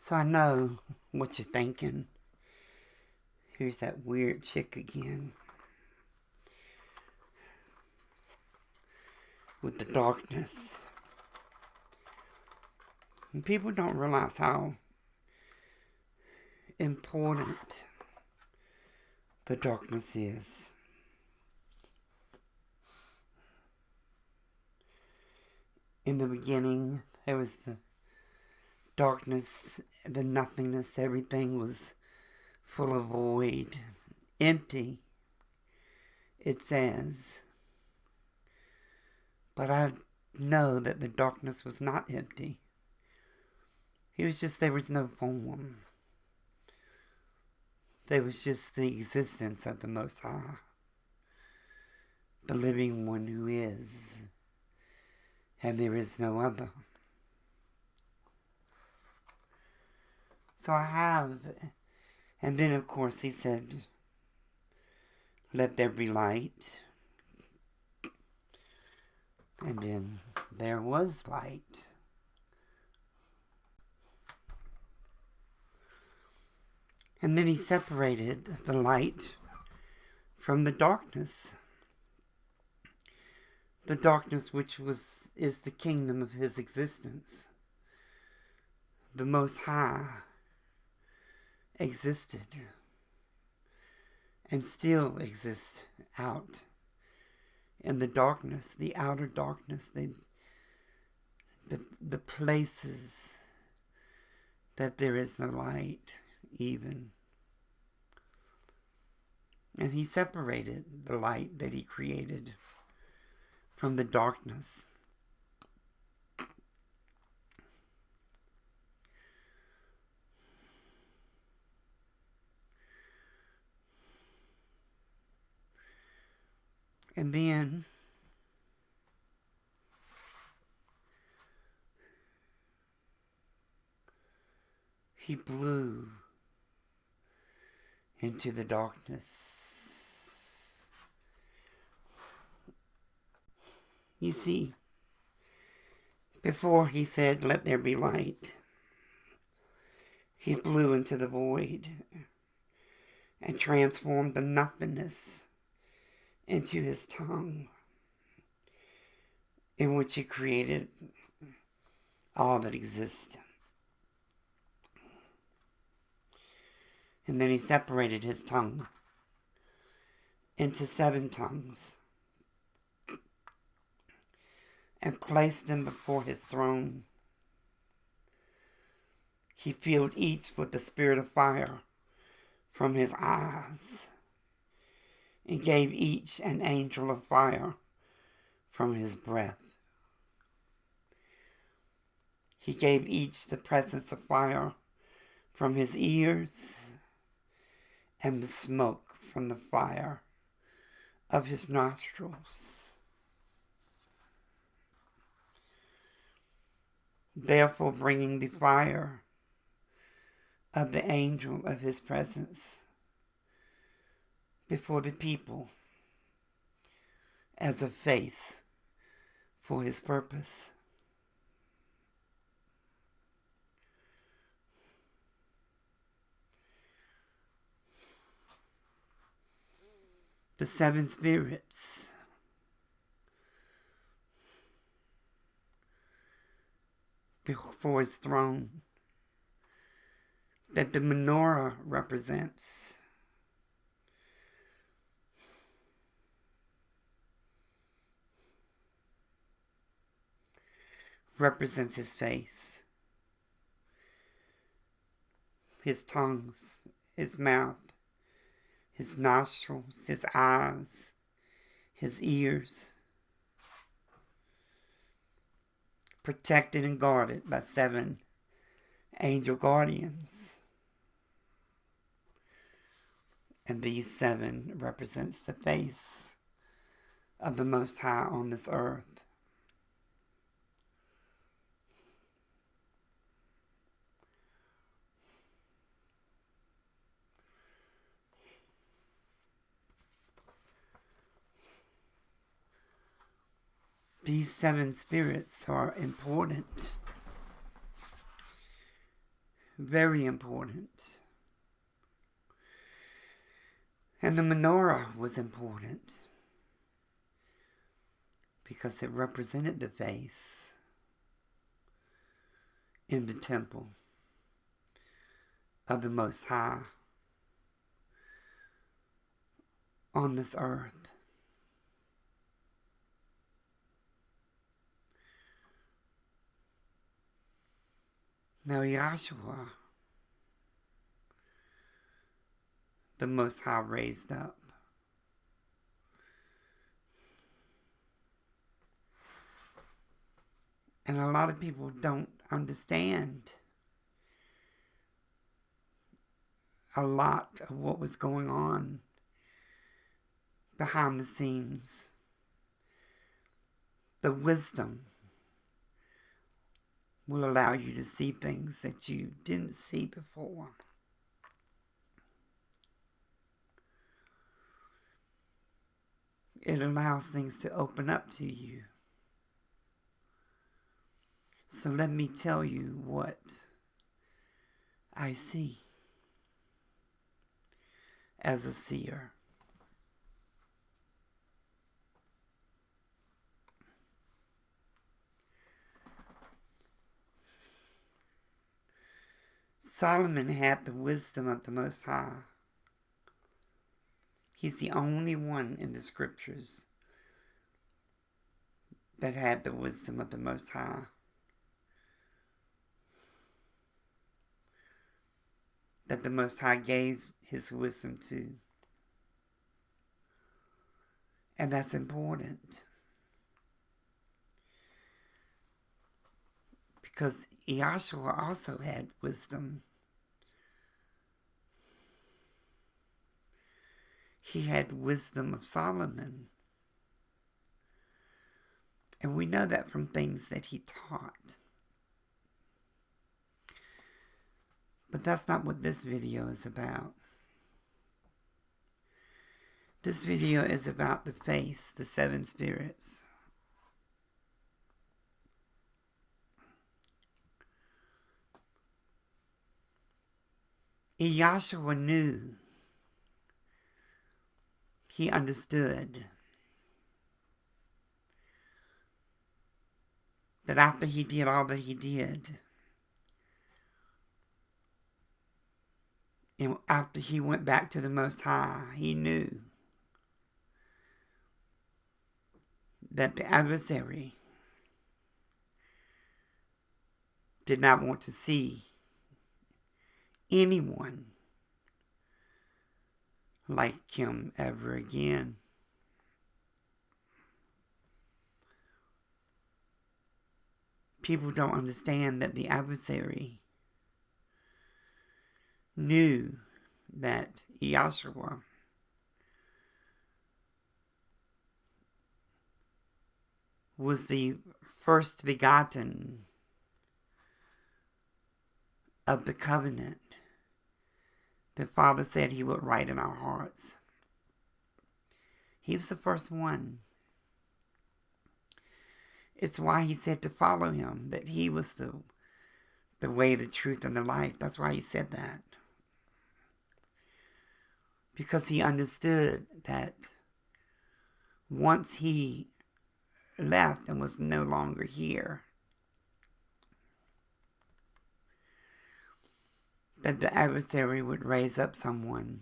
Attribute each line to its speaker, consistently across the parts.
Speaker 1: So I know what you're thinking. Here's that weird chick again. With the darkness. And people don't realize how important the darkness is. In the beginning, there was the darkness, the nothingness. Everything was full of void, empty, it says. But I know that the darkness was not empty. It was just there was no form. There was just the existence of the Most High, the living one who is, and there is no other. So I have, and then of course he said, let there be light. And then there was light. And then he separated the light from the darkness. The darkness which is the kingdom of his existence. The Most High existed and still exists out in the darkness, the outer darkness, the places that there is no light even. And he separated the light that he created from the darkness. And then he blew into the darkness. You see, before he said, let there be light, he blew into the void and transformed the nothingness into his tongue, in which he created all that exists. And then he separated his tongue into 7 tongues and placed them before his throne. He filled each with the spirit of fire from his eyes and gave each an angel of fire from his breath. He gave each the presence of fire from his ears and the smoke from the fire of his nostrils. Therefore, bringing the fire of the angel of his presence before the people as a face for his purpose. The 7 spirits before his throne that the menorah represents. Represents his face, his tongues, his mouth, his nostrils, his eyes, his ears, protected and guarded by 7 angel guardians. And these 7 represents the face of the Most High on this earth. These 7 spirits are important Very important. And the menorah was important because it represented the face in the temple of the Most High on this earth. Now Yahshua, the Most High raised up. And a lot of people don't understand a lot of what was going on behind the scenes. The wisdom will allow you to see things that you didn't see before. It allows things to open up to you. So let me tell you what I see as a seer. Solomon had the wisdom of the Most High. He's the only one in the scriptures that had the wisdom of the Most High. That the Most High gave his wisdom to. And that's important. Because Yahshua also had wisdom. He had wisdom of Solomon. And we know that from things that he taught. But that's not what this video is about. This video is about the face, the seven spirits. Yahshua knew. He understood that after he did all that he did, and after he went back to the Most High, he knew that the adversary did not want to see anyone like him ever again. People don't understand that the adversary knew that Yahshua was the first begotten of the covenant the Father said he would write in our hearts. He was the first one. It's why he said to follow him, that he was the way, the truth, and the life. That's why he said that. Because he understood that once he left and was no longer here, that the adversary would raise up someone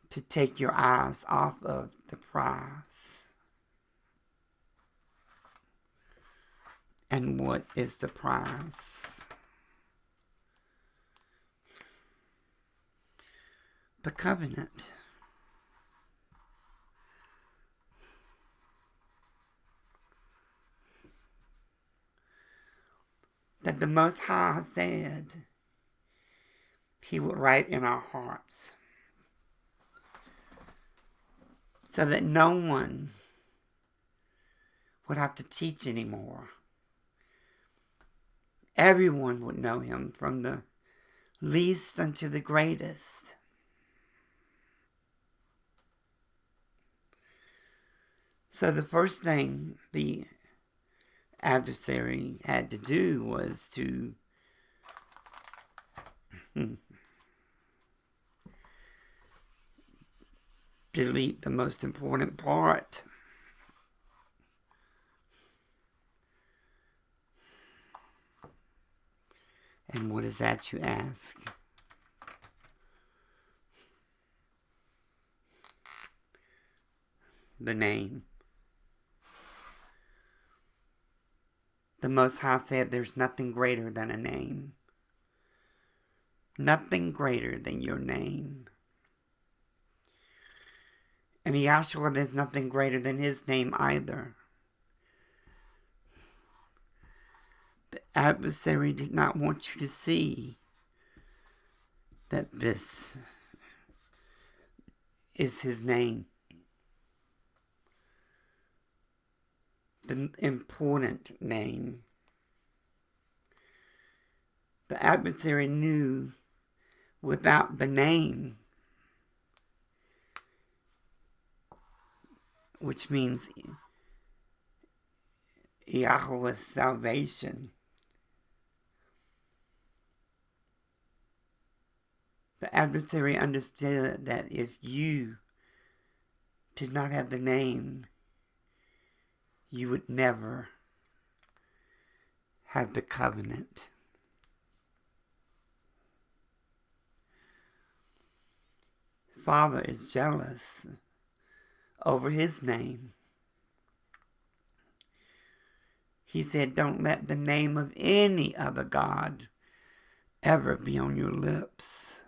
Speaker 1: to take your eyes off of the prize. And what is the prize? The covenant. That the Most High said he would write in our hearts, so that no one would have to teach anymore. Everyone would know him, from the least unto the greatest. So the first thing the adversary had to do was to Delete the most important part. And what is that, you ask? The name. The Most High said there's nothing greater than a name. Nothing greater than your name. And Yahshua, there's nothing greater than his name either. The adversary did not want you to see that this is his name. The important name. The adversary knew without the name, which means Yahweh's salvation, the adversary understood that if you did not have the name, you would never have the covenant. Father is jealous over his name. He said, don't let the name of any other God ever be on your lips.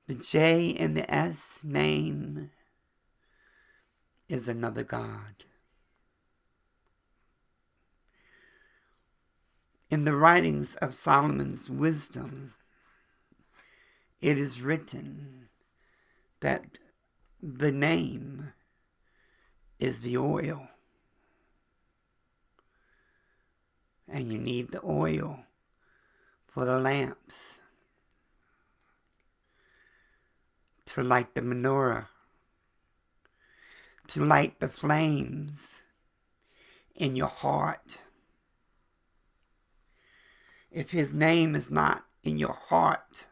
Speaker 1: The J and the S name is another God. In the writings of Solomon's wisdom, it is written that the name is the oil. And you need the oil for the lamps, to light the menorah, to light the flames in your heart. If his name is not in your heart,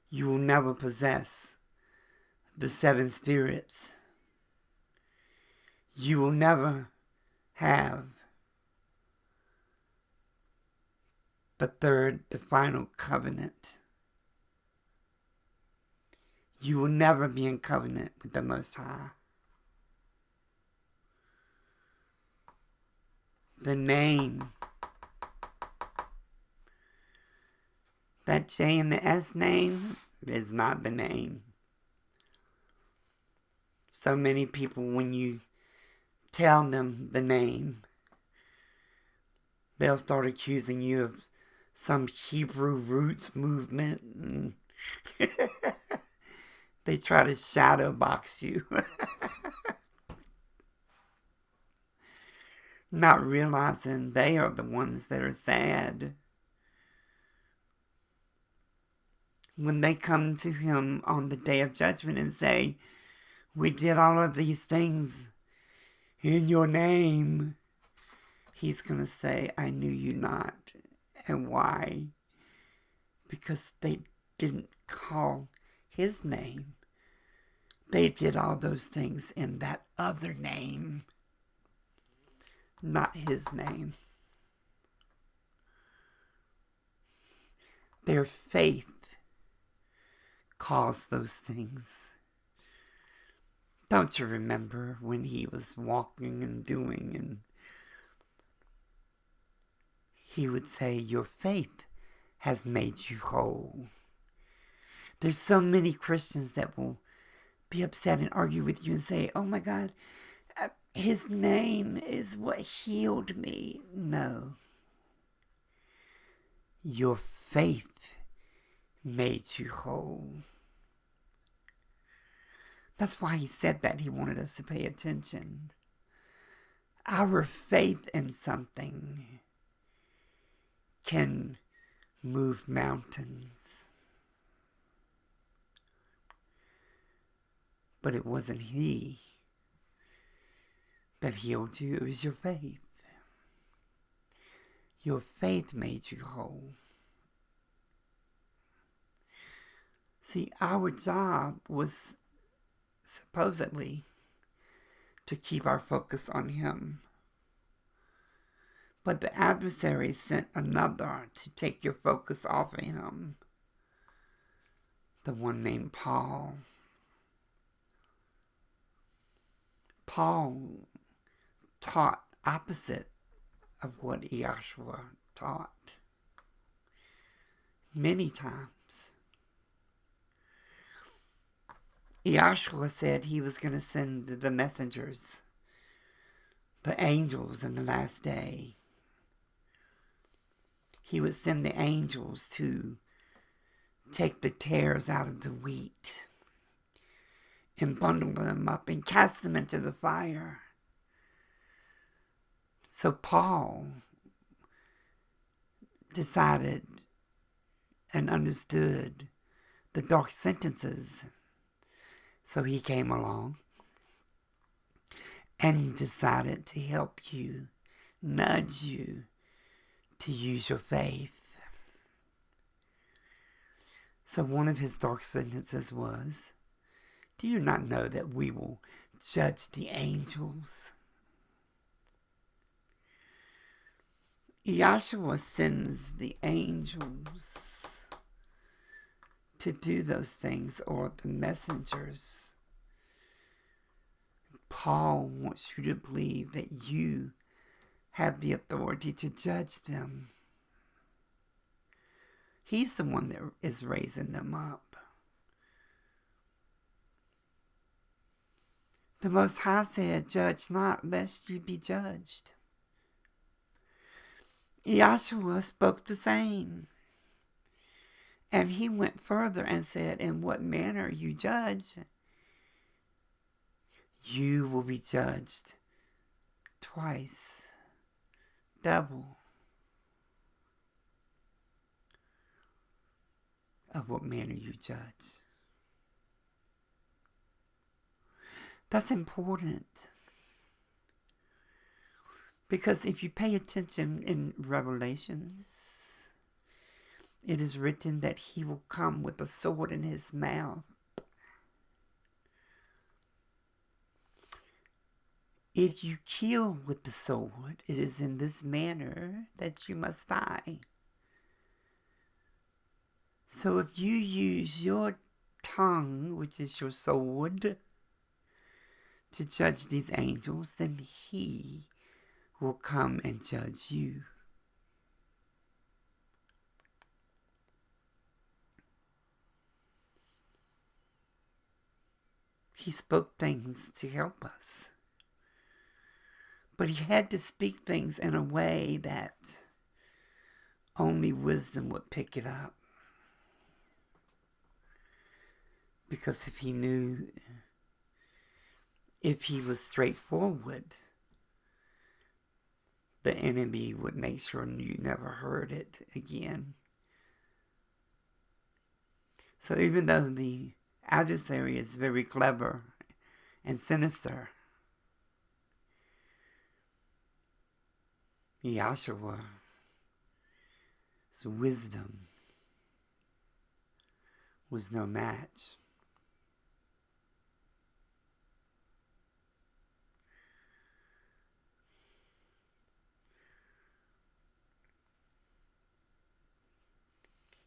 Speaker 1: you will never possess the 7 spirits. You will never have the final covenant. You will never be in covenant with the Most High. The name, that J and the S name, is not the name. So many people, when you tell them the name, they'll start accusing you of some Hebrew roots movement. And they try to shadow box you. Not realizing they are the ones that are sad. When they come to him on the day of judgment and say, we did all of these things in your name, he's going to say, I knew you not. And why? Because they didn't call his name. They did all those things in that other name, not his name. Their faith caused those things. Don't you remember when he was walking and doing, and he would say, your faith has made you whole. There's so many Christians that will be upset and argue with you and say, oh my God, his name is what healed me. No. Your faith made you whole. That's why he said that. He wanted us to pay attention. Our faith in something can move mountains. But it wasn't he that healed you. It was your faith. Your faith made you whole. See, our job was supposedly to keep our focus on him. But the adversary sent another to take your focus off of him. The one named Paul. Paul taught opposite of what Yahshua taught. Many times. Yahshua said he was going to send the messengers, the angels in the last day. He would send the angels to take the tares out of the wheat and bundle them up and cast them into the fire. So Paul decided and understood the dark sentences. So he came along and decided to help you, nudge you to use your faith. So one of his dark sentences was, do you not know that we will judge the angels? Yahshua sends the angels to do those things, or the messengers. Paul wants you to believe that you have the authority to judge them. He's the one that is raising them up. The Most High said, judge not, lest you be judged. Yahshua spoke the same. And he went further and said, in what manner you judge, you will be judged twice, double of what manner you judge. That's important. Because if you pay attention in Revelations, it is written that he will come with a sword in his mouth. If you kill with the sword, it is in this manner that you must die. So if you use your tongue, which is your sword, to judge these angels, then he will come and judge you. He spoke things to help us. But he had to speak things in a way that only wisdom would pick it up. Because if he knew, if he was straightforward, the enemy would make sure you never heard it again. So even though the adversary is very clever and sinister, Yahshua's wisdom was no match.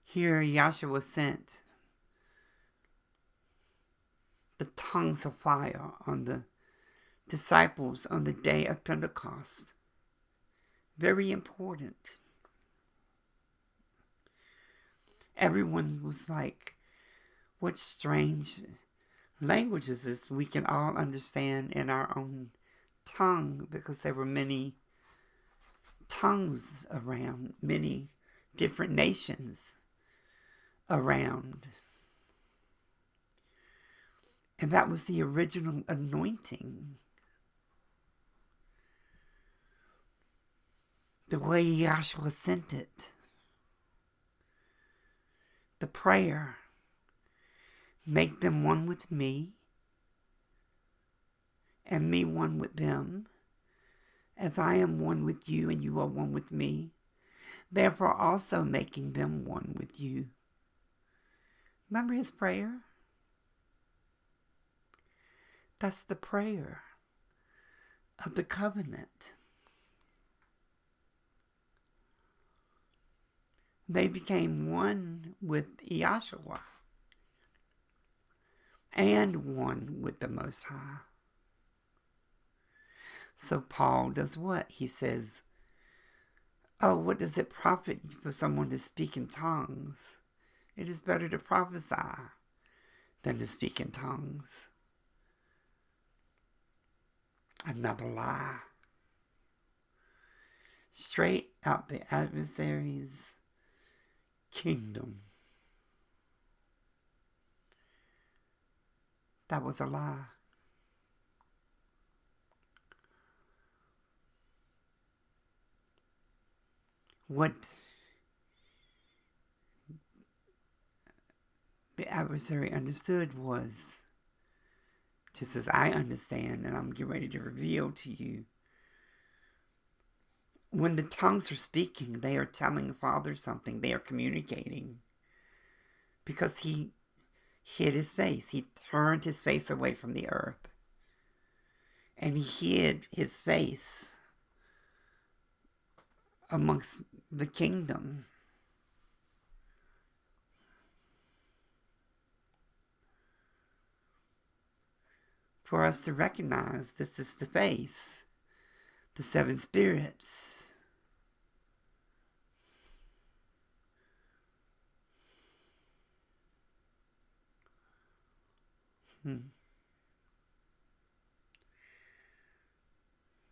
Speaker 1: Here Yahshua sent the tongues of fire on the disciples on the day of Pentecost. Very important. Everyone was like, what strange language is this we can all understand in our own tongue, because there were many tongues around, many different nations around. And that was the original anointing. The way Yahshua sent it. The prayer. Make them one with me, and me one with them, as I am one with you and you are one with me, therefore also making them one with you. Remember his prayer? That's the prayer of the covenant. They became one with Yahshua and one with the Most High. So Paul does what? He says, oh, what does it profit for someone to speak in tongues? It is better to prophesy than to speak in tongues. Another lie. Straight out the adversary's kingdom. That was a lie. What the adversary understood was, just as I understand, and I'm getting ready to reveal to you, when the tongues are speaking, they are telling the Father something. They are communicating. Because he hid his face. He turned his face away from the earth. And he hid his face amongst the kingdom. For us to recognize this is the face, the seven spirits.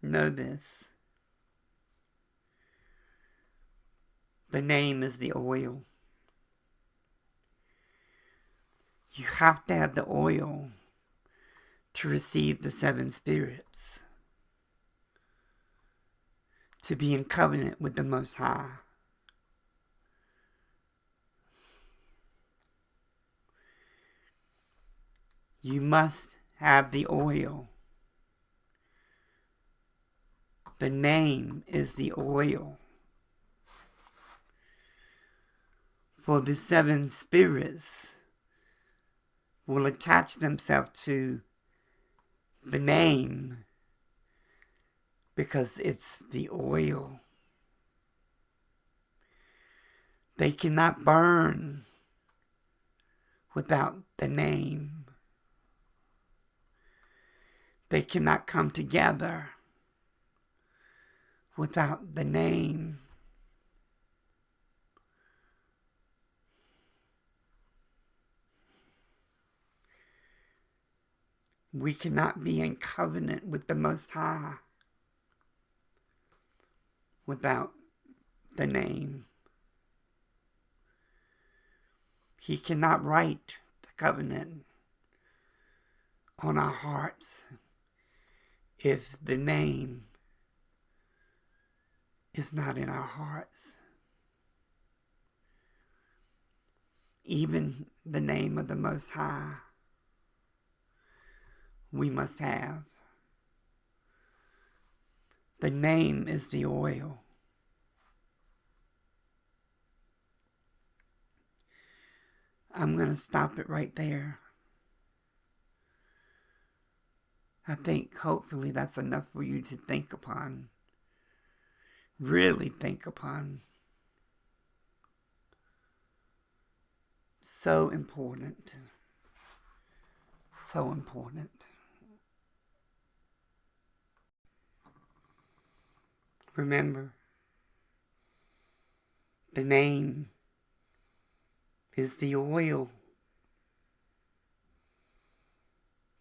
Speaker 1: Know this. The name is the oil. You have to have the oil to receive the seven spirits, to be in covenant with the Most High. You must have the oil. The name is the oil. For the seven spirits will attach themselves to the name because it's the oil. They cannot burn without the name. They cannot come together without the name. We cannot be in covenant with the Most High without the name. He cannot write the covenant on our hearts if the name is not in our hearts. Even the name of the Most High we must have. The name is the oil. I'm going to stop it right there. I think hopefully that's enough for you to think upon. Really think upon. So important. So important. Remember, the name is the oil.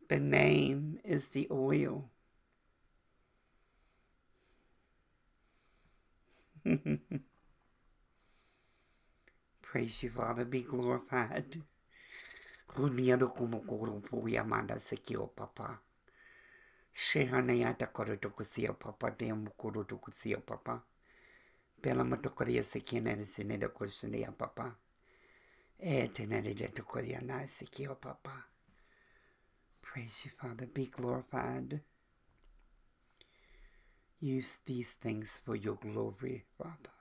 Speaker 1: The name is the oil. Praise you, Father. Be glorified. Papa. Shehanayata Korotokusia Papa, Deamukurutukusia Papa. Belamatokoria Sekina Sineda Kursunia Papa. Tenere Tokoria Nasikio Papa. Praise you, Father. Be glorified. Use these things for your glory, Father.